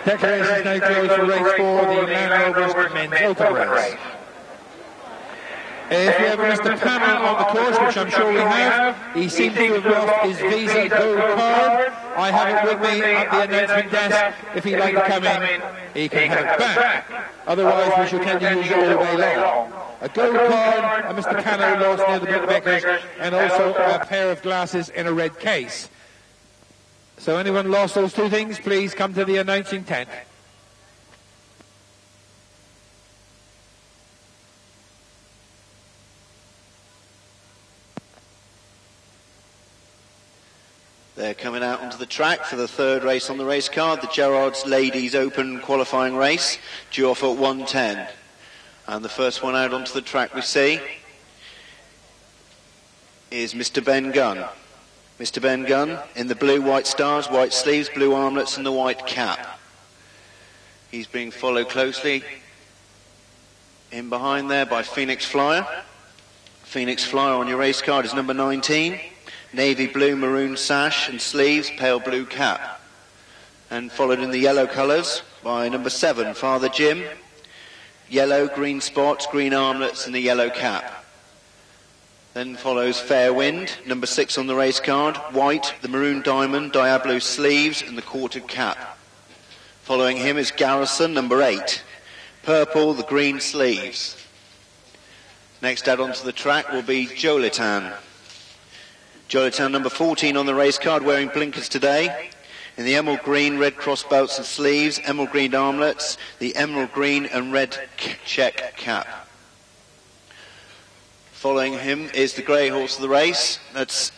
Declarations now closed for race 4, the Man Rovers men's open race. If we have Mr. Panel on the course, which I'm sure we have, he seems to have lost his Visa Gold card. I have it with me at the announcement desk. If he'd like to come in, he can have it back. Otherwise, we shall tend to use it all day long. A gold card, and Mr. Cano lost near the bookmakers, and also a pair of glasses in a red case. So anyone lost those two things, please come to the announcing tent. They're coming out onto the track for the third race on the race card, the Gerrard's Ladies Open qualifying race, due off at 1:10. And the first one out onto the track we see is Mr. Ben Gunn. Mr. Ben Gunn in the blue, white stars, white sleeves, blue armlets and the white cap. He's being followed closely in behind there by Phoenix Flyer. Phoenix Flyer on your race card is number 19. Navy blue, maroon sash and sleeves, pale blue cap. And followed in the yellow colours by number 7, Father Jim. Yellow, green spots, green armlets and the yellow cap. Then follows Fair Wind, number 6 on the race card, white, the maroon diamond, Diablo sleeves and the quartered cap. Following him is Garrison, number 8, purple, the green sleeves. Next out onto the track will be Jolitan. Jolitan number 14 on the race card, wearing blinkers today. In the emerald green, red cross belts and sleeves, emerald green armlets, the emerald green and red check cap. Following him is the grey horse of the race, that's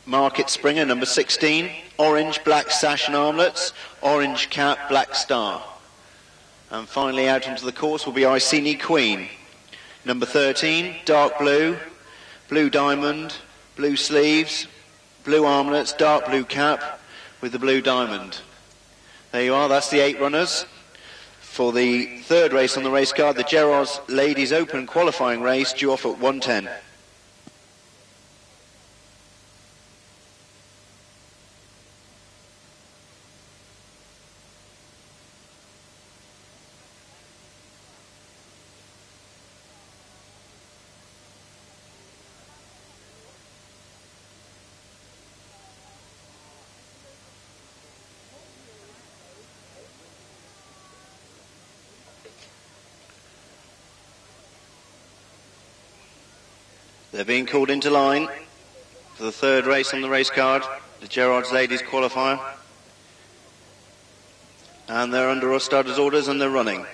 Market Springer, number 16, orange, black sash and armlets, orange cap, black star. And finally out onto the course will be Iceni Queen, number 13, dark blue, blue diamond, blue sleeves, blue armlets, dark blue cap with the blue diamond. There you are, that's the 8 runners for the third race on the race card, the Gerrard's Ladies Open qualifying race, due off at 1:10. They're being called into line for the third race on the race card, the Gerrard's Ladies qualifier. And they're under Ostarder's orders and they're running.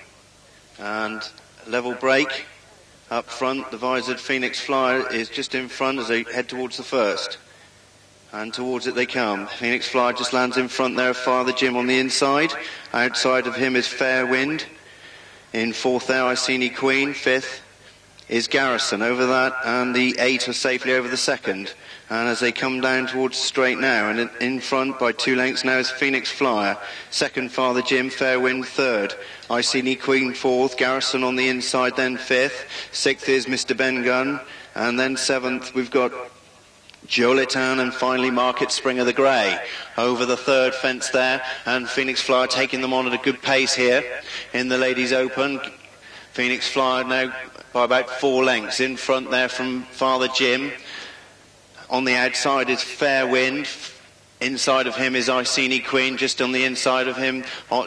And level break up front, the visored Phoenix Flyer is just in front as they head towards the first. And towards it they come. Phoenix Flyer just lands in front there of Father Jim on the inside. Outside of him is Fair Wind. In fourth there, Iceni Queen. Fifth, is Garrison over that, and the 8 are safely over the second. And as they come down towards the straight now, and in front by 2 lengths now is Phoenix Flyer. Second, Father Jim, Fair Wind third. Iceni Queen fourth, Garrison on the inside then fifth. Sixth is Mr. Ben Gunn, and then seventh we've got Jolitan, and finally Market Springer the Grey over the third fence there, and Phoenix Flyer taking them on at a good pace here in the Ladies Open. Phoenix Flyer now by about 4 lengths in front there from Father Jim. On the outside is Fair Wind. Inside of him is Iceni Queen. Just on the inside of him,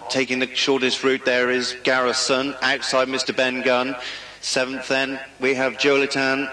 taking the shortest route there is Garrison. Outside Mr. Ben Gunn. Seventh then we have Jolitan,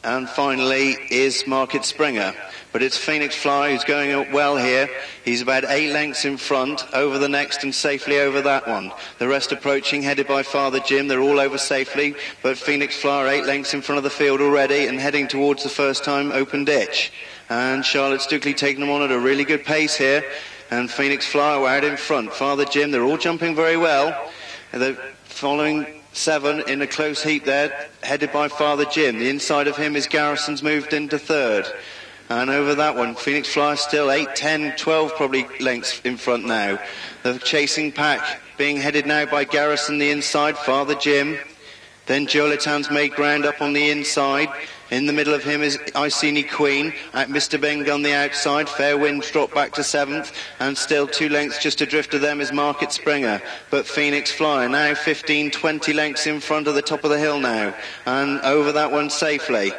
and finally is Market Springer. But it's Phoenix Flyer who's going up well here. He's about 8 lengths in front, over the next and safely over that one. The rest approaching, headed by Father Jim. They're all over safely, but Phoenix Flyer 8 lengths in front of the field already and heading towards the first time open ditch. And Charlotte Stukely taking them on at a really good pace here. And Phoenix Flyer out in front. Father Jim, they're all jumping very well. They're following 7 in a close heap there, headed by Father Jim. The inside of him is Garrison's moved into third. And over that one, Phoenix Flyer still 8, 10, 12 probably lengths in front now. The chasing pack being headed now by Garrison the inside, Father Jim. Then Jolitan's made ground up on the inside. In the middle of him is Iceni Queen. At Mr. Ben Gunn the outside. Fair Wind dropped back to 7th. And still 2 lengths just adrift of them is Market Springer. But Phoenix Flyer now 15, 20 lengths in front of the top of the hill now. And over that one safely.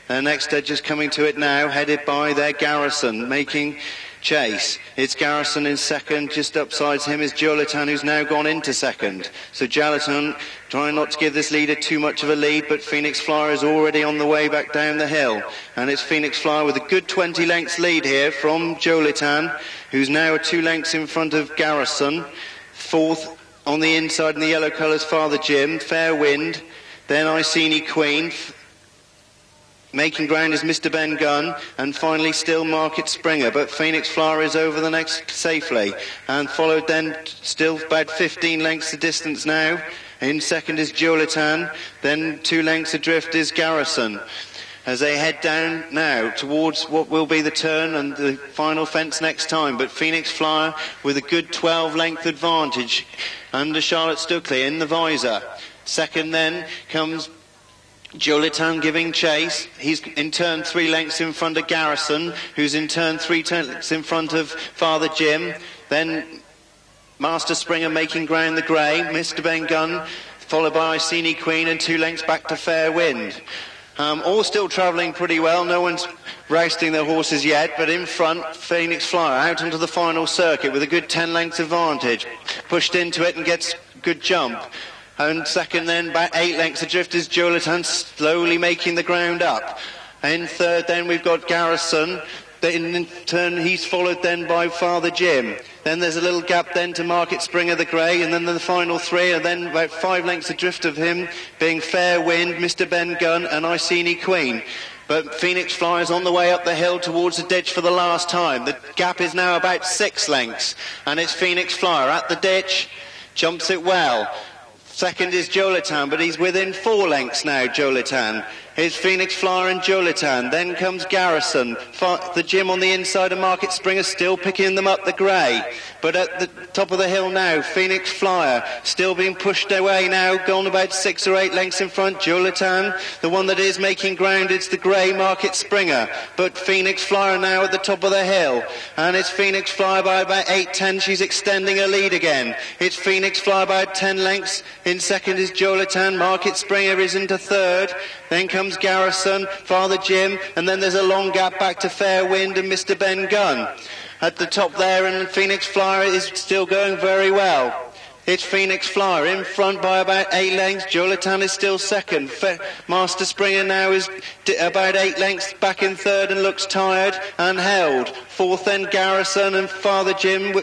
The next edge is coming to it now, headed by their Garrison, making chase. It's Garrison in second. Just upsides him is Jolitan, who's now gone into second. So Jolitan trying not to give this leader too much of a lead, but Phoenix Flyer is already on the way back down the hill. And it's Phoenix Flyer with a good 20 lengths lead here from Jolitan, who's now 2 lengths in front of Garrison. Fourth on the inside in the yellow colours, Father Jim. Fair Wind. Then Iceni Queen. Making ground is Mr. Ben Gunn, and finally still Market Springer, but Phoenix Flyer is over the next safely, and followed then still about 15 lengths the distance now. In second is Jolitan, then 2 lengths adrift is Garrison. As they head down now towards what will be the turn and the final fence next time, but Phoenix Flyer with a good 12 length advantage under Charlotte Stukely in the visor. Second then comes Jolitan giving chase. He's in turn 3 lengths in front of Garrison, who's in turn 3 lengths in front of Father Jim. Then Master Springer making ground the Grey. Mr. Ben Gunn followed by Iceni Queen, and 2 lengths back to Fair Wind. All still travelling pretty well. No one's rousting their horses yet, but in front Phoenix Flyer out onto the final circuit with a good 10 lengths advantage. Pushed into it and gets good jump. And second then, about 8 lengths adrift is Jolitan, slowly making the ground up. In third then we've got Garrison. In turn he's followed then by Father Jim. Then there's a little gap then to Market Springer the Grey, and then the final 3 are then about 5 lengths adrift of him, being Fair Wind, Mr. Ben Gunn and Iceni Queen. But Phoenix Flyer's on the way up the hill towards the ditch for the last time. The gap is now about 6 lengths, and it's Phoenix Flyer at the ditch, jumps it well. Second is Jolitan, but he's within 4 lengths now, Jolitan. Here's Phoenix Flyer and Jolitan. Then comes Garrison. The Jim on the inside of Market Springer still picking them up the Grey. But at the top of the hill now, Phoenix Flyer still being pushed away now, gone about 6 or 8 lengths in front. Jolitan, the one that is making ground, it's the Grey Market Springer. But Phoenix Flyer now at the top of the hill. And it's Phoenix Flyer by about 8-10. She's extending her lead again. It's Phoenix Flyer by 10 lengths. In second is Jolitan. Market Springer is into third. Then comes Garrison, Father Jim, and then there's a long gap back to Fair Wind and Mr. Ben Gunn. At the top there, and Phoenix Flyer is still going very well. It's Phoenix Flyer in front by about 8 lengths. Jolitan is still second. Master Springer now is about 8 lengths back in third and looks tired and held. Fourth then Garrison and Father Jim.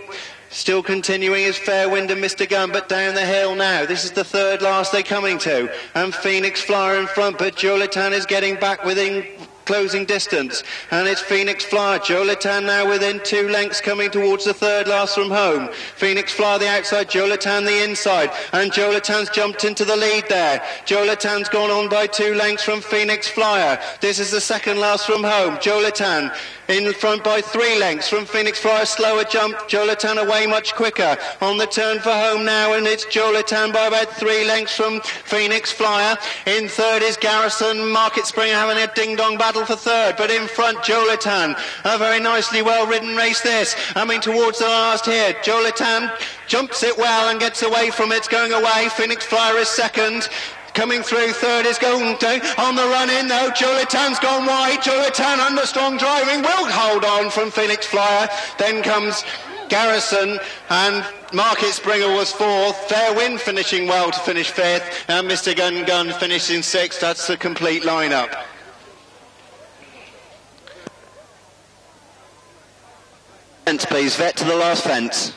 Still continuing is Fair Wind and Mr. Gunn, but down the hill now. This is the third last they're coming to. And Phoenix Flyer in front, but Jolitan is getting back within closing distance, and it's Phoenix Flyer. Jolitan now within 2 lengths, coming towards the third last from home. Phoenix Flyer the outside, Jolitan the inside, and Jolitan's jumped into the lead there. Jolitan's gone on by 2 lengths from Phoenix Flyer. This is the second last from home. Jolitan in front by 3 lengths from Phoenix Flyer. Slower jump, Jolitan away much quicker. On the turn for home now, and it's Jolitan by about 3 lengths from Phoenix Flyer. In third is Garrison. Market Springer having a ding-dong battle for third, but in front Jolitan. A very nicely well-ridden race this. Coming towards the last here. Jolitan jumps it well and gets away from it. It's going away. Phoenix Flyer is second. Coming through third is Golden on the run in though. Jolitan's gone wide. Jolitan under strong driving will hold on from Phoenix Flyer. Then comes Garrison, and Market Springer was fourth. Fair Wind finishing well to finish fifth, and Mr. Gun finishing sixth. That's the complete lineup. Fence, please. Vet to the last fence.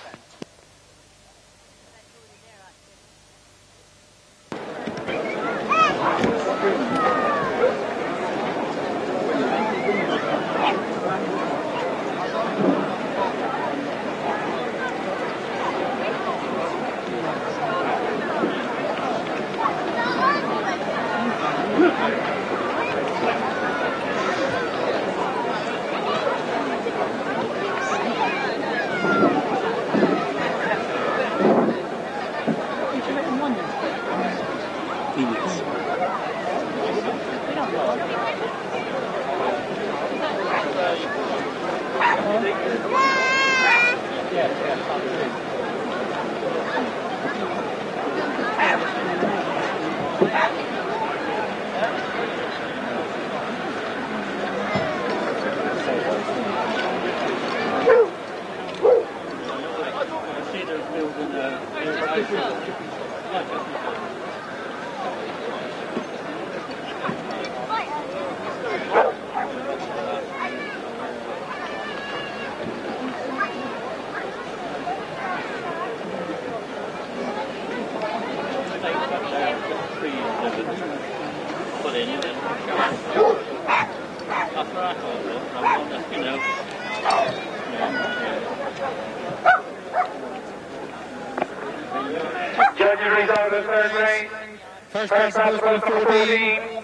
First place goes number 14,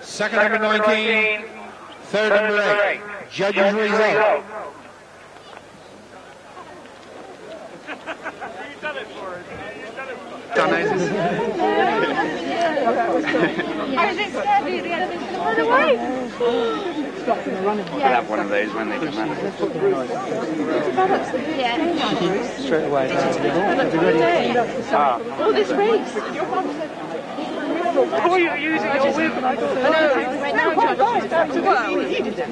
second number 19, third number 8. Judges' result. I was scared you the other run away. We'll have one of those when they come out. Yeah. Straight away. Oh, this race. Oh, you're using your whip. I know. Right now, He did it. I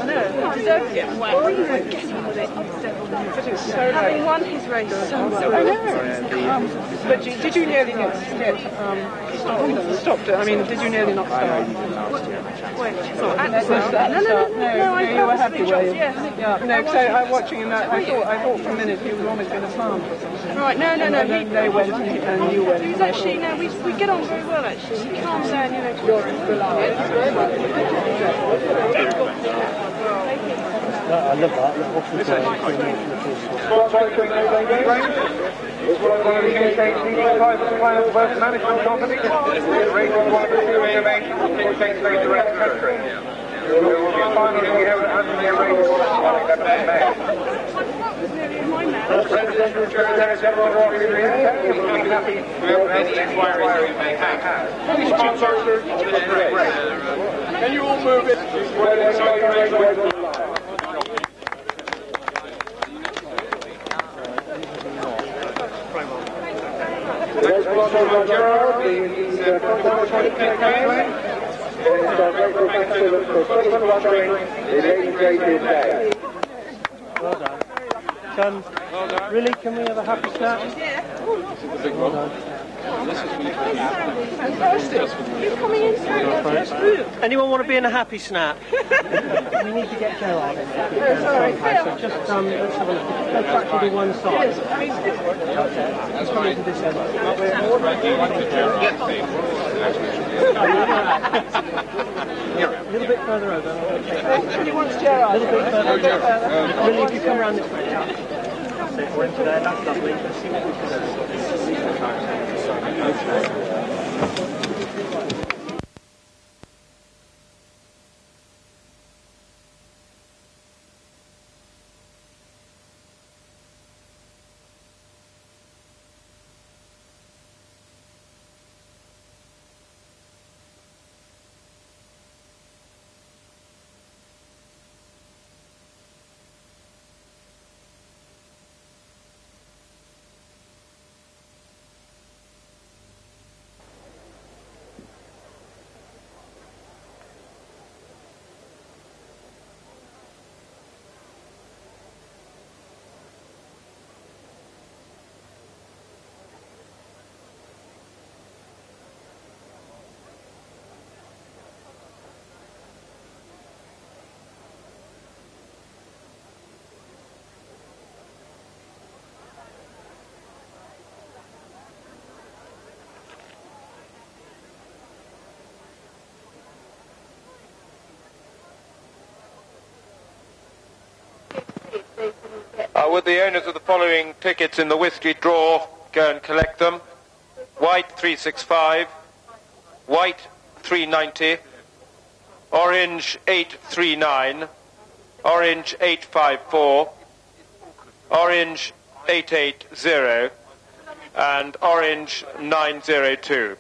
know. He deserved it. Well, he was getting with it. But it's so having won his race so well. I know. But did you nearly get stopped? I mean, did you nearly not start? When? No, you were happy, were you? Yeah. No, so I'm watching him. I thought for a minute he was almost going to plant. Right. No. They went and you went. He's actually we get on very well actually. He calms down, you know. I love that. It's one of the UK First Management Company. Rachel Bartlett will take place around the country. There will be a final to be held at Anthony Rachel Bartlett in May. President of the Church, everyone walking in here, will be happy with any inquiries we may have. Please sponsor the race. Can you all move it? Next sponsor of Gerard is Contact Campaign. And our grateful thanks to them for Sullivan Watering in 8 Day. Well done. Really, can we have a happy snap? Yeah. Well done. He's coming in. Anyone want to be in a happy snap? We need to get Gerard in there. Sorry. So just let's have a look. Go back to the one side. Let's come into this end. A little bit further over. He wants Gerard. A little bit further over. Really, if you come around this way. That's it, we're into there. That's lovely. Let's see what we can do. Would the owners of the following tickets in the whiskey draw go and collect them? White 365, white 390, orange 839, orange 854, orange 880, and orange 902.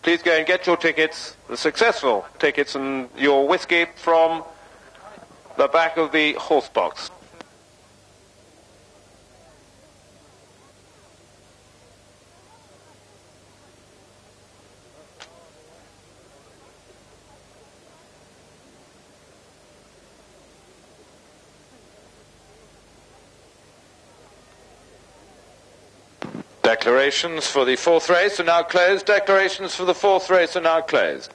Please go and get your tickets, the successful tickets, and your whiskey from the back of the horse box. Declarations for the fourth race are now closed. Declarations for the fourth race are now closed.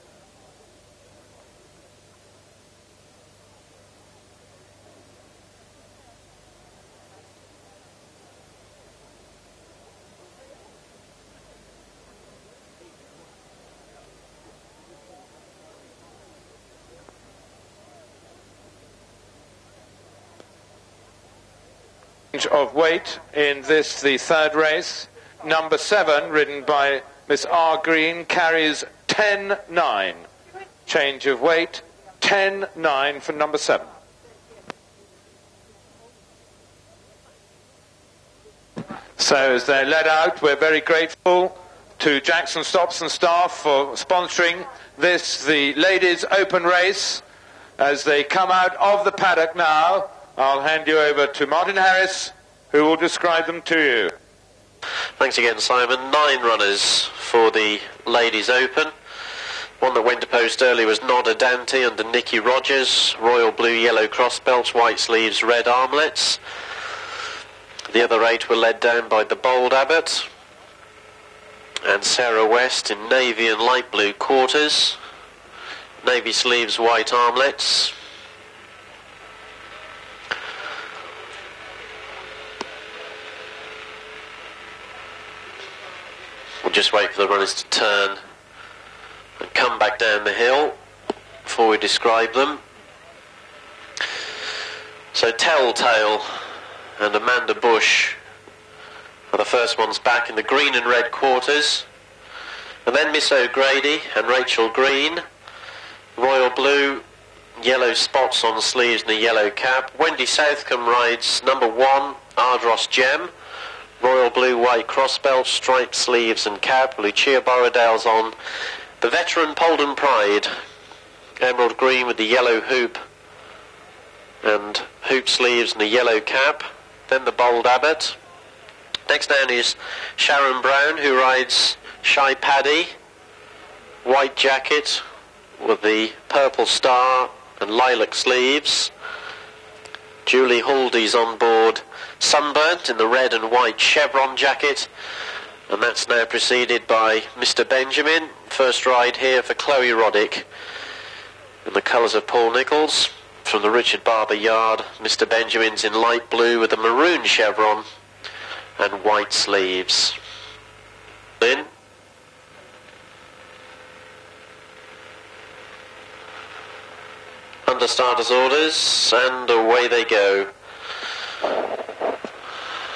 Of weight in this, the third race. Number 7, ridden by Miss R. Green, carries 10.9. Change of weight, 10.9 for number 7. So as they're led out, we're very grateful to Jackson Stops and staff for sponsoring this, the ladies' open race. As they come out of the paddock now, I'll hand you over to Martin Harris, who will describe them to you. Thanks again, Simon. 9 runners for the Ladies Open. One that went to post early was Nodder Dante under Nicky Rogers. Royal blue, yellow cross belts, white sleeves, red armlets. The other 8 were led down by the Bold Abbot and Sarah West in navy and light blue quarters. Navy sleeves, white armlets. We'll just wait for the runners to turn and come back down the hill before we describe them. So Telltale and Amanda Bush are the first ones back in the green and red quarters. And then Miss O'Grady and Rachel Green, royal blue, yellow spots on the sleeves and a yellow cap. Wendy Southcombe rides number 1, Ardros Gem. Royal blue, white cross belt, striped sleeves and cap. Lucia Borrowdale's on the veteran Polden Pride. Emerald green with the yellow hoop and hoop sleeves and a yellow cap. Then the Bold Abbot. Next down is Sharon Brown, who rides Shy Paddy. White jacket with the purple star and lilac sleeves. Julie Haldy's on board Sunburnt in the red and white chevron jacket, and that's now preceded by Mr. Benjamin. First ride here for Chloe Roddick in the colours of Paul Nichols. From the Richard Barber yard, Mr. Benjamin's in light blue with a maroon chevron and white sleeves. In. under starters' orders, and away they go.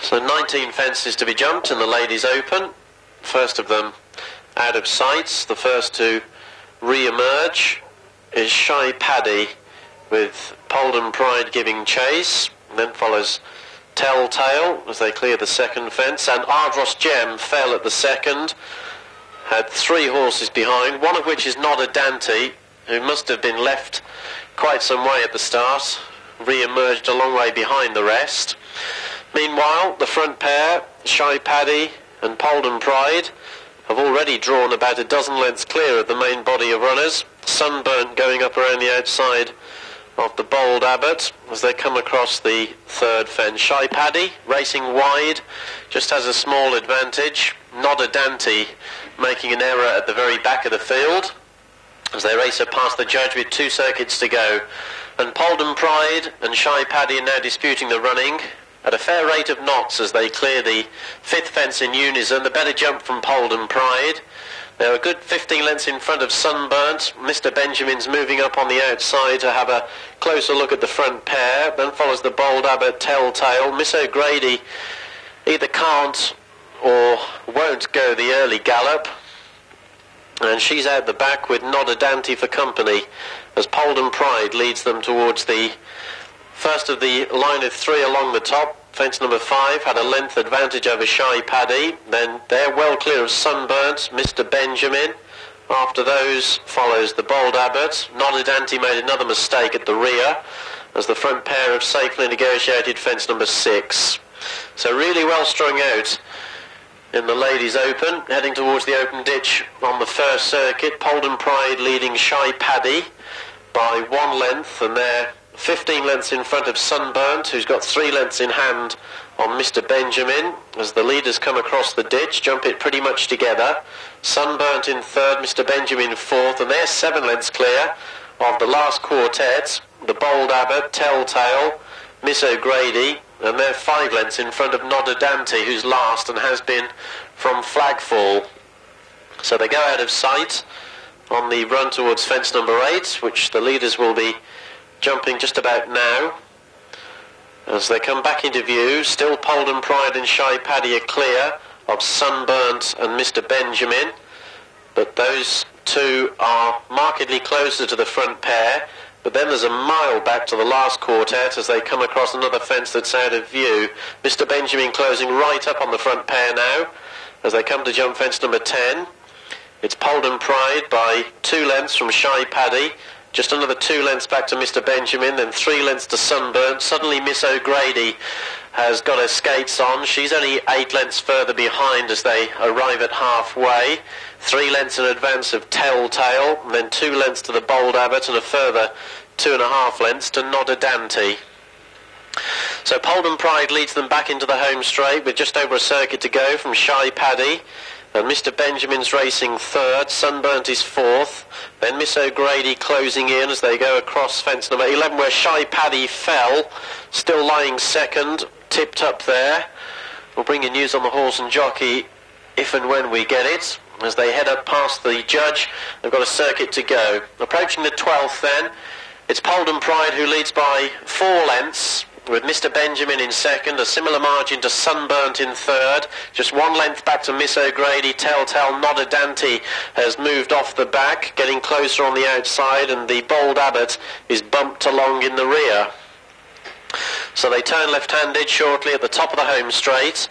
So 19 fences to be jumped in the Ladies' Open. First of them out of sight. The first to re-emerge is Shy Paddy, with Polden Pride giving chase. Then follows Telltale as they clear the second fence, and Ardros Gem fell at the second. Had 3 horses behind, one of which is Not a Dante, who must have been left quite some way at the start, re-emerged a long way behind the rest. Meanwhile, the front pair, Shy Paddy and Polden Pride, have already drawn about a dozen lengths clear of the main body of runners. Sunburnt going up around the outside of the Bold Abbot as they come across the third fence. Shy Paddy racing wide, just has a small advantage. Not a Dante making an error at the very back of the field as they race up past the judge with 2 circuits to go. And Polden Pride and Shy Paddy are now disputing the running at a fair rate of knots as they clear the 5th fence in unison. The better jump from Polden Pride. They're a good 15 lengths in front of Sunburnt. Mr. Benjamin's moving up on the outside to have a closer look at the front pair. Then follows the Bold Abbot Telltale. Miss O'Grady either can't or won't go the early gallop, and she's out the back with Not a Dante for company as Polden Pride leads them towards the first of the line of 3 along the top. Fence number 5 had a length advantage over Shy Paddy. Then they're well clear of Sunburnt, Mr. Benjamin. After those follows the Bold Abbot. Not a Dante made another mistake at the rear as the front pair have safely negotiated fence number 6. So really well strung out in the Ladies' Open, heading towards the open ditch on the first circuit. Polden Pride leading Shy Paddy by 1 length, and they're 15 lengths in front of Sunburnt, who's got 3 lengths in hand on Mr. Benjamin as the leaders come across the ditch, jump it pretty much together. Sunburnt in 3rd, Mr. Benjamin 4th, and they're 7 lengths clear of the last quartet, the Bold Abbot, Telltale, Miss O'Grady, and they're 5 lengths in front of Not a Dante, who's last and has been from Flagfall. So they go out of sight on the run towards fence number 8, which the leaders will be jumping just about now. As they come back into view, still Polden Pride and Shy Paddy are clear of Sunburnt and Mr. Benjamin, but those 2 are markedly closer to the front pair. But then there's a mile back to the last quartet as they come across another fence that's out of view. Mr. Benjamin closing right up on the front pair now as they come to jump fence number 10. It's Polden Pride by 2 lengths from Shy Paddy. Just another 2 lengths back to Mr. Benjamin, then 3 lengths to Sunburnt. Suddenly Miss O'Grady has got her skates on. She's only 8 lengths further behind as they arrive at halfway. 3 lengths in advance of Telltale, and then 2 lengths to the Bold Abbot, and a further 2.5 lengths to Not a Dante. So Polden Pride leads them back into the home straight with just over a circuit to go from Shy Paddy. And Mr. Benjamin's racing 3rd, Sunburnt is 4th, then Miss O'Grady closing in as they go across fence number 11 where Shy Paddy fell, still lying 2nd, tipped up there. We'll bring you news on the horse and jockey if and when we get it. As they head up past the judge, they've got a circuit to go. Approaching the 12th then, it's Polden Pride who leads by 4 lengths, with Mr. Benjamin in 2nd, a similar margin to Sunburnt in 3rd, just 1 length back to Miss O'Grady. Telltale Not a Dante has moved off the back, getting closer on the outside, and the Bold Abbot is bumped along in the rear. So they turn left-handed shortly at the top of the home straight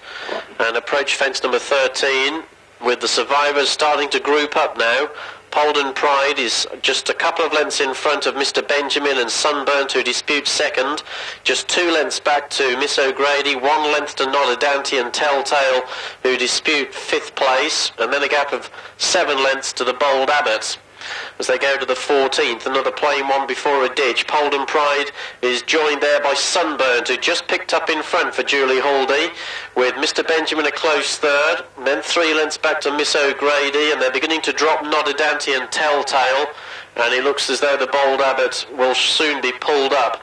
and approach fence number 13, with the survivors starting to group up now. Polden Pride is just a couple of lengths in front of Mr. Benjamin and Sunburnt, who dispute 2nd. Just 2 lengths back to Miss O'Grady, 1 length to Not a Dante and Telltale, who dispute 5th place, and then a gap of 7 lengths to the Bold Abbot. As they go to the 14th, another plain one before a ditch. Polden Pride is joined there by Sunburnt, who just picked up in front for Julie Haldy, with Mr. Benjamin a close 3rd, and then 3 lengths back to Miss O'Grady, and they're beginning to drop Not a Dante and Telltale, and it looks as though the Bold Abbot will soon be pulled up.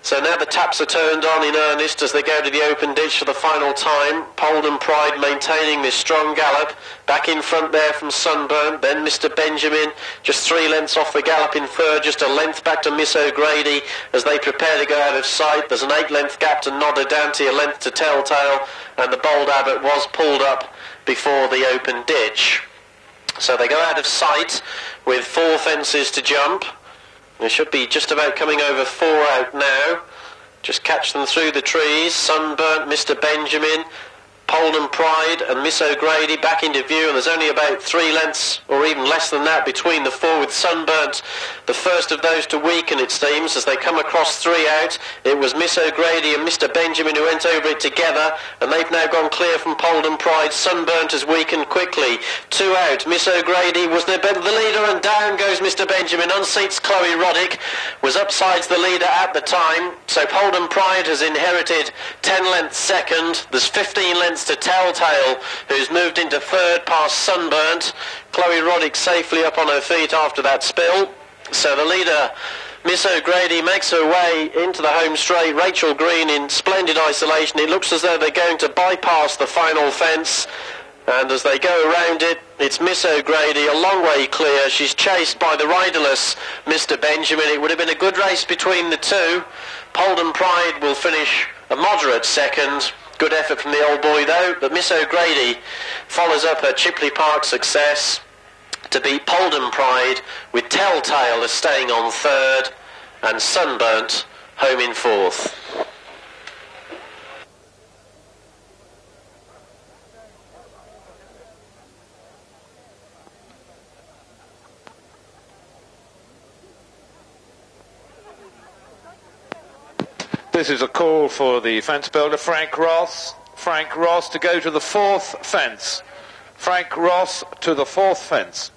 So now the taps are turned on in earnest as they go to the open ditch for the final time. Polden Pride maintaining this strong gallop. Back in front there from Sunburn. Then Mr. Benjamin just 3 lengths off the gallop in third. Just a length back to Miss O'Grady as they prepare to go out of sight. There's an 8-length gap to Nodder Dante, a length to Telltale. And the Bold Abbot was pulled up before the open ditch. So they go out of sight with 4 fences to jump. They should be just about coming over 4 out now. Just catch them through the trees. Sunburnt, Mr. Benjamin, Polden Pride and Miss O'Grady back into view, and there's only about 3 lengths or even less than that between the 4, with Sunburnt the first of those to weaken, it seems, as they come across 3 out. It was Miss O'Grady and Mr. Benjamin who went over it together, and they've now gone clear from Polden Pride. Sunburnt has weakened quickly. 2 out. Miss O'Grady was the leader, and down goes Mr. Benjamin. Unseats Chloe Roddick, was upsides the leader at the time, so Polden Pride has inherited 10 lengths second. There's 15 lengths to Telltale, who's moved into third past Sunburnt. Chloe Roddick safely up on her feet after that spill. So the leader, Miss O'Grady, makes her way into the home straight. Rachel Green in splendid isolation. It looks as though they're going to bypass the final fence. And as they go around it, it's Miss O'Grady a long way clear. She's chased by the riderless Mr. Benjamin. It would have been a good race between the two. Polden Pride will finish a moderate second. Good effort from the old boy though, but Miss O'Grady follows up her Chipley Park success to beat Polden Pride, with Telltale as staying on third and Sunburnt home in fourth. This is a call for the fence builder, Frank Ross. Frank Ross to go to the 4th fence. Frank Ross to the 4th fence.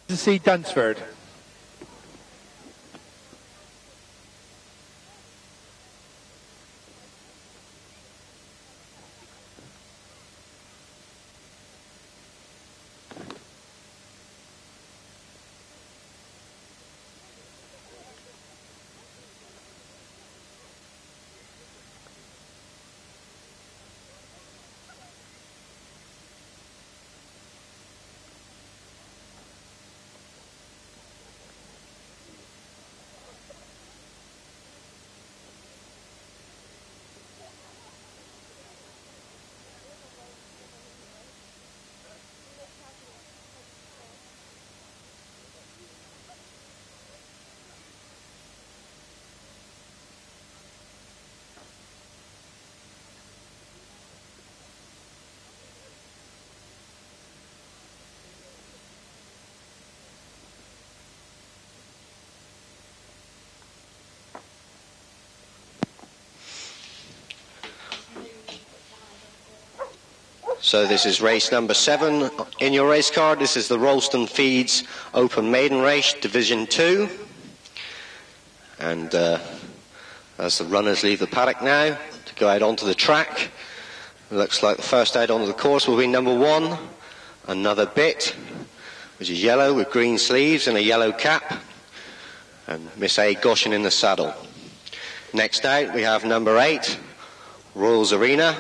To see Dunsford. So this is race number 7 in your race card. This is the Rollston Feeds Open Maiden Race, Division 2. And as the runners leave the paddock now to go out onto the track, it looks like the first out onto the course will be number 1, Another Bit, which is yellow with green sleeves and a yellow cap, and Miss A. Goshen in the saddle. Next out we have number 8, Royals Arena,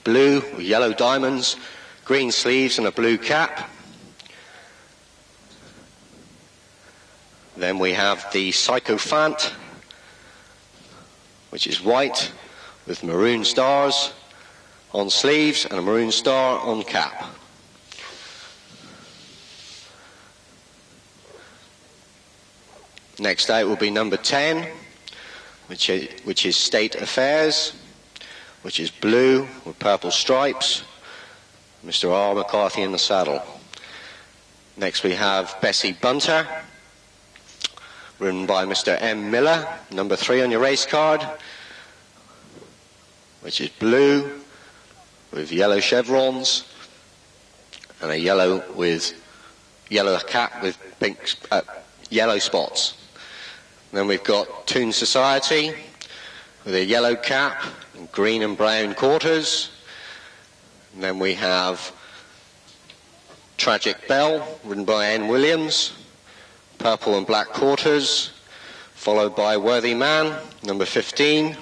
blue with yellow diamonds, green sleeves and a blue cap. Then we have the Sycophant, which is white with maroon stars on sleeves and a maroon star on cap. Next out will be number 10, which is State Affairs, which is blue with purple stripes, Mr. R. McCarthy in the saddle. Next we have Bessie Bunter, ridden by Mr. M. Miller, number 3 on your race card, which is blue with yellow chevrons and a yellow cap with pink yellow spots. Then we've got Toon Society with a yellow cap and green and brown quarters. And then we have Tragic Bell, ridden by N. Williams, purple and black quarters, followed by Worthy Man, number 15,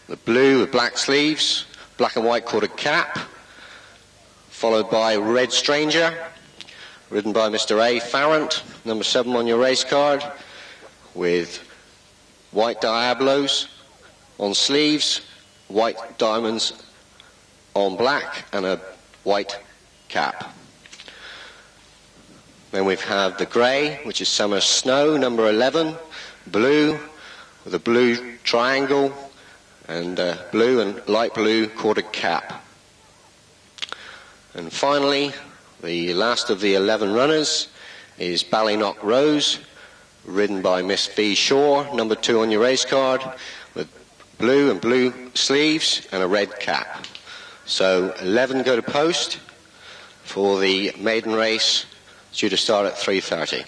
the blue with black sleeves, black and white quartered cap, followed by Red Stranger, ridden by Mr. A. Farrant, number 7 on your race card, with white Diablos on sleeves, white diamonds on black, and a white cap. Then we have the grey, which is Summer Snow, number 11, blue with a blue triangle and blue and light blue quartered cap. And finally, the last of the 11 runners is Ballynock Rose, ridden by Miss V. Shaw, number 2 on your race card, with blue and blue sleeves and a red cap. So 11 go to post for the maiden race, due to start at 3:30.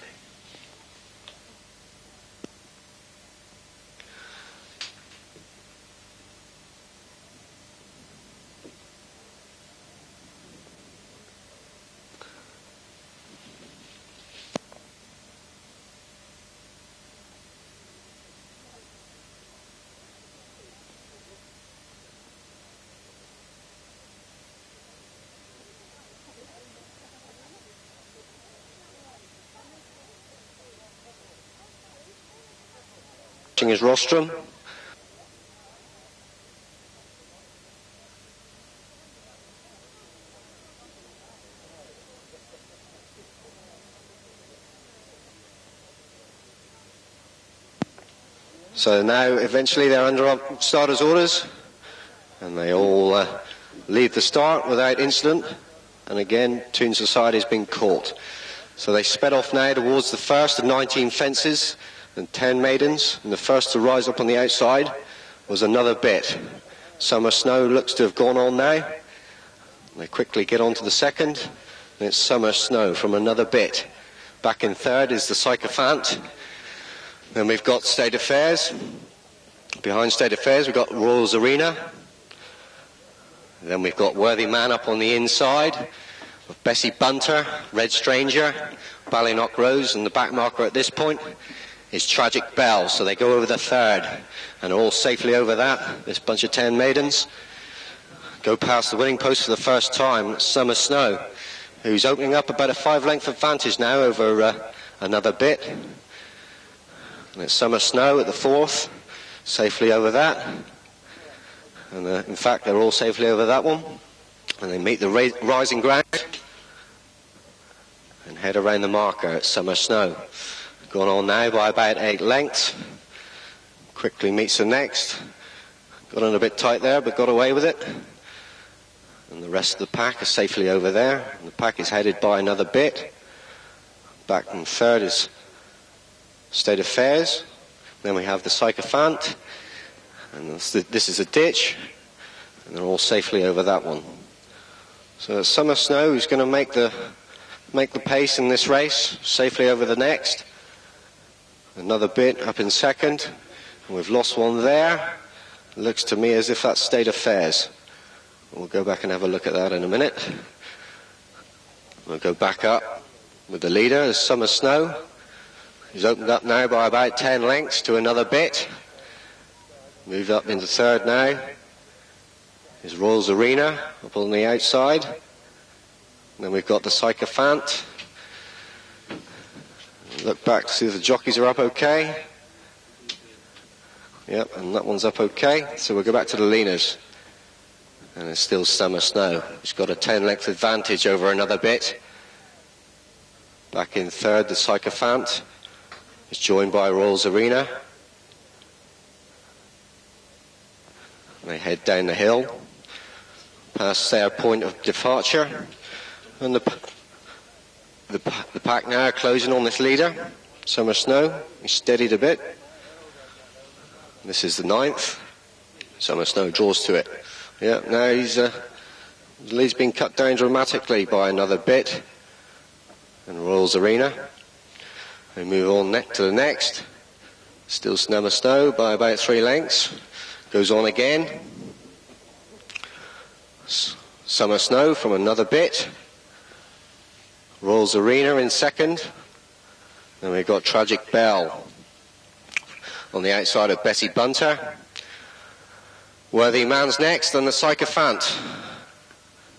His rostrum. So now eventually they're under starters' orders and they all leave the start without incident, and again Toon Society has been caught. So they sped off now towards the first of 19 fences and 10 maidens, and the first to rise up on the outside was Another Bit. Summer Snow looks to have gone on now. They quickly get on to the second, and it's Summer Snow from Another Bit. Back in third is the Sycophant. Then we've got State Affairs. Behind State Affairs we've got Royals Arena. Then we've got Worthy Man up on the inside, with Bessie Bunter, Red Stranger, Ballynock Rose, and the back marker at this point is Tragic Bell. So they go over the third and are all safely over that. This bunch of 10 maidens go past the winning post for the first time. It's Summer Snow, who's opening up about a 5-length advantage now over Another Bit. And it's Summer Snow at the fourth, safely over that. And in fact they're all safely over that one. And they meet the rising ground and head around the marker at Summer Snow. Gone on now by about 8 lengths. Quickly meets the next. Got on a bit tight there, but got away with it. And the rest of the pack are safely over there. And the pack is headed by Another Bit. Back in third is State Affairs. Then we have the Sycophant. And this is a ditch. And they're all safely over that one. So it's Summer Snow who's going to make the pace in this race, safely over the next. Another bit up in second. And we've lost one there. It looks to me as if that's State Affairs. We'll go back and have a look at that in a minute. We'll go back up with the leader as Summer Snow. He's opened up now by about 10 lengths to another bit. Moved up into third now. Is Royals Arena up on the outside. And then we've got the Sycophant. Look back to see if the jockeys are up okay. Yep, and that one's up okay. So we'll go back to the leaners. And it's still Summer Snow. He's got a 10-length advantage over another bit. Back in third, the Sycophant is joined by Royals Arena. They head down the hill, past their point of departure, and the pack now are closing on this leader, Summer Snow. He's steadied a bit. This is the 9th. Summer Snow draws to it. Yeah, now the lead's been cut down dramatically by another bit, and Royals Arena. They move on to the next. Still Summer Snow by about 3 lengths. Goes on again. Summer Snow from another bit. Royals Arena in second. Then we've got Tragic Bell on the outside of Bessie Bunter. Worthy Man's next, and the Sycophant.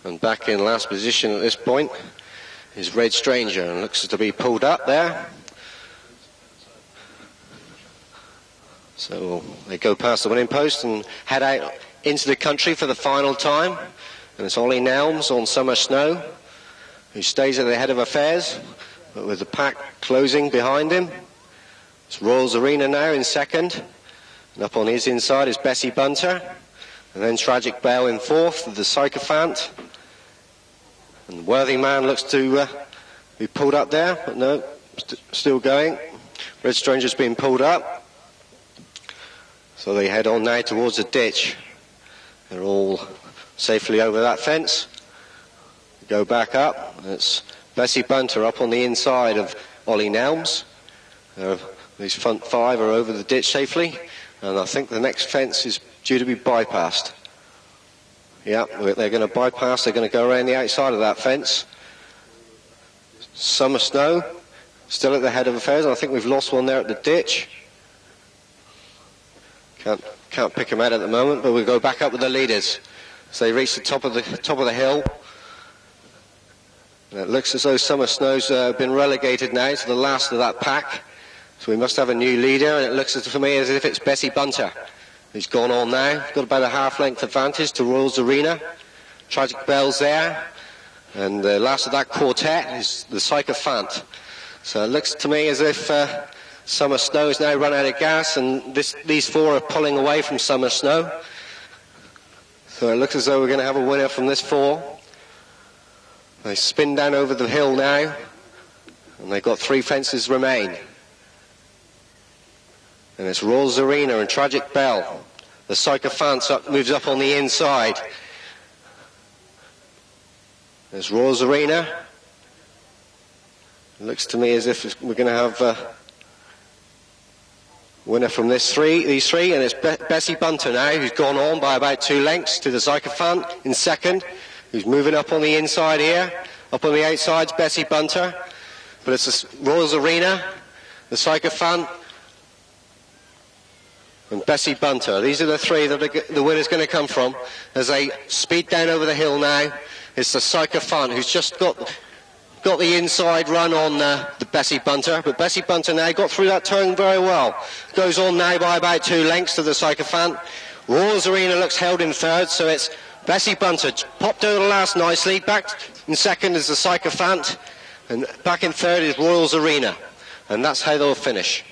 And back in last position at this point is Red Stranger, and looks to be pulled up there. So they go past the winning post and head out into the country for the final time. And it's Ollie Nelms on Summer Snow, who stays at the head of affairs, but with the pack closing behind him. It's Royals Arena now in second. And up on his inside is Bessie Bunter. And then Tragic Bell in fourth with the Sycophant. And Worthy Man looks to be pulled up there, but no, still going. Red Stranger's been pulled up. So they head on now towards the ditch. They're all safely over that fence. Go back up. It's Bessie Bunter up on the inside of Ollie Nelms. These front 5 are over the ditch safely. And I think the next fence is due to be bypassed. Yeah, they're going to bypass. They're going to go around the outside of that fence. Summer Snow still at the head of affairs. I think we've lost one there at the ditch. Can't pick them out at the moment, but we'll go back up with the leaders. So they reach the top of the hill. And it looks as though Summer Snow's been relegated now to the last of that pack. So we must have a new leader, and it looks to me as if it's Bessie Bunter who's gone on now. Got about a half-length advantage to Royals Arena. Tragic Bell's there. And the last of that quartet is the Sycophant. So it looks to me as if Summer Snow has now run out of gas, and these 4 are pulling away from Summer Snow. So it looks as though we're going to have a winner from this 4. They spin down over the hill now, and they've got 3 fences remain. And it's Royals Arena and Tragic Bell. The Sycophant moves up on the inside. There's Royals Arena. It looks to me as if we're going to have winner from these 3, and it's Bessie Bunter now, who's gone on by about 2 lengths to the Sycophant in second, who's moving up on the inside here. Up on the outside's Bessie Bunter, but it's the Royals Arena, the Sycophant, and Bessie Bunter. These are the 3 that the winner's going to come from. As they speed down over the hill now, it's the Sycophant, who's just got the inside run on the Bessie Bunter, but Bessie Bunter now got through that turn very well. Goes on now by about 2 lengths to the Sycophant. Royals Arena looks held in third, so it's Bessie Bunter popped over the last nicely. Back in second is the Sycophant, and back in third is Royals Arena, and that's how they'll finish.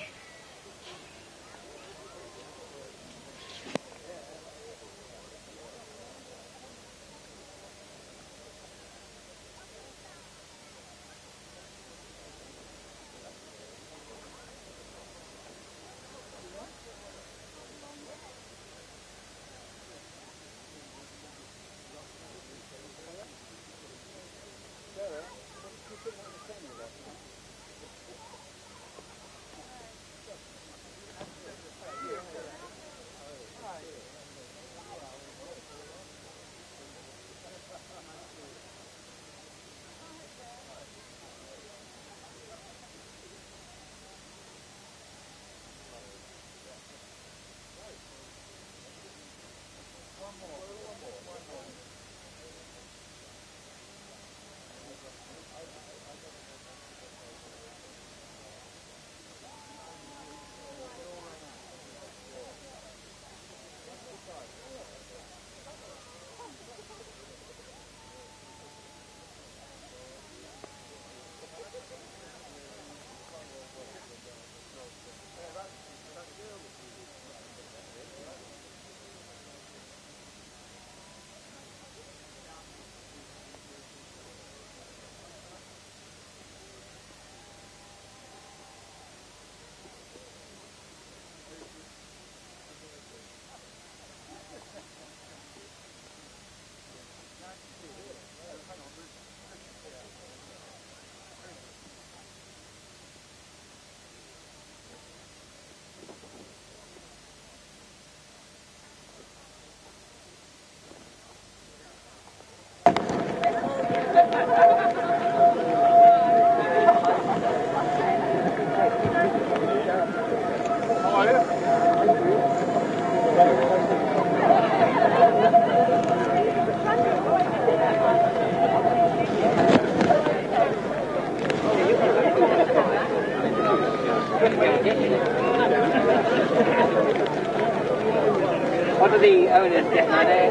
What are the owners getting on there?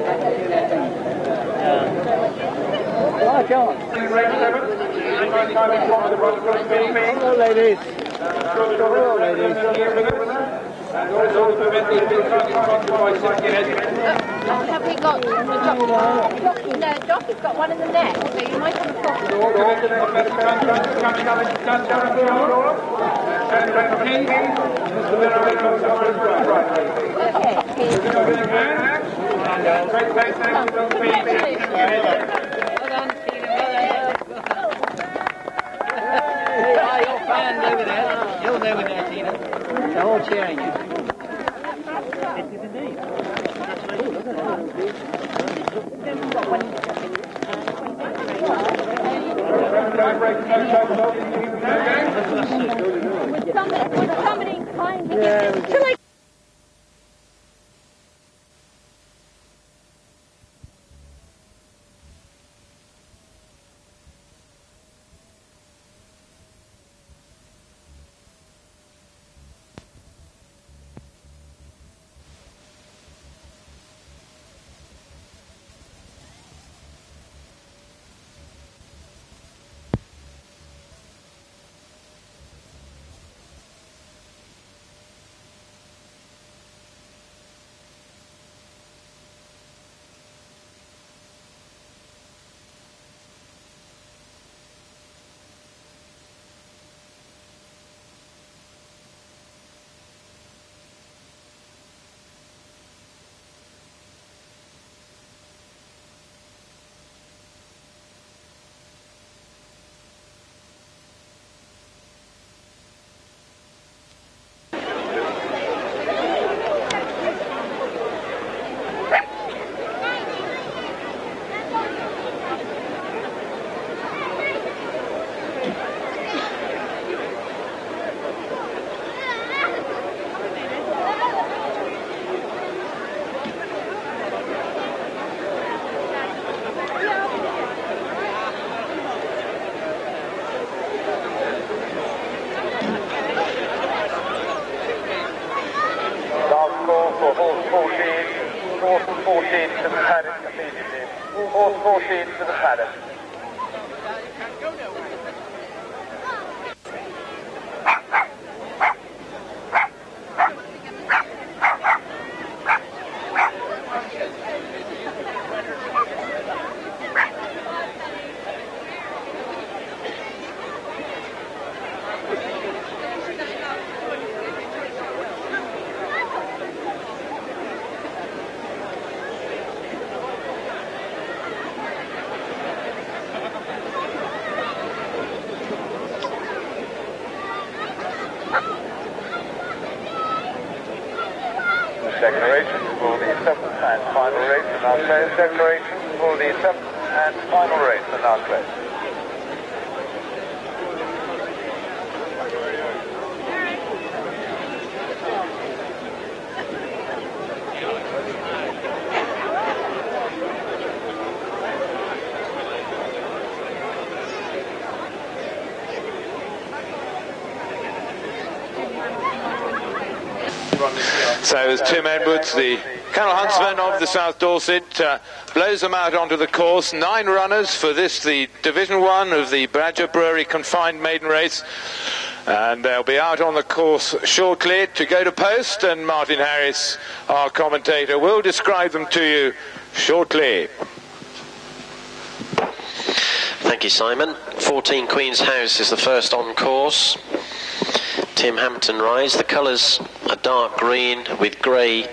Oh, John. Hello, ladies. Hello, ladies. Have we got the jockey? No, jockey's got one in the neck, so you might have a problem. Your fans over there. You're over there, Tina. They're all cheering you. It is indeed. Would somebody kindly give me... Horse 14 to the paddock immediately. Horse 14 to the paddock. Declaration for the 7th and final race in our place. Declaration for the 7th and final race in our place. So as Tim Edwards, the kennel huntsman of the South Dorset, blows them out onto the course. 9 runners for this, the Division 1 of the Badbury confined maiden race. And they'll be out on the course shortly to go to post, and Martin Harris, our commentator, will describe them to you shortly. Thank you, Simon. 14 Queen's House is the first on course. Tim Hampton Rise. The colours are dark green with grey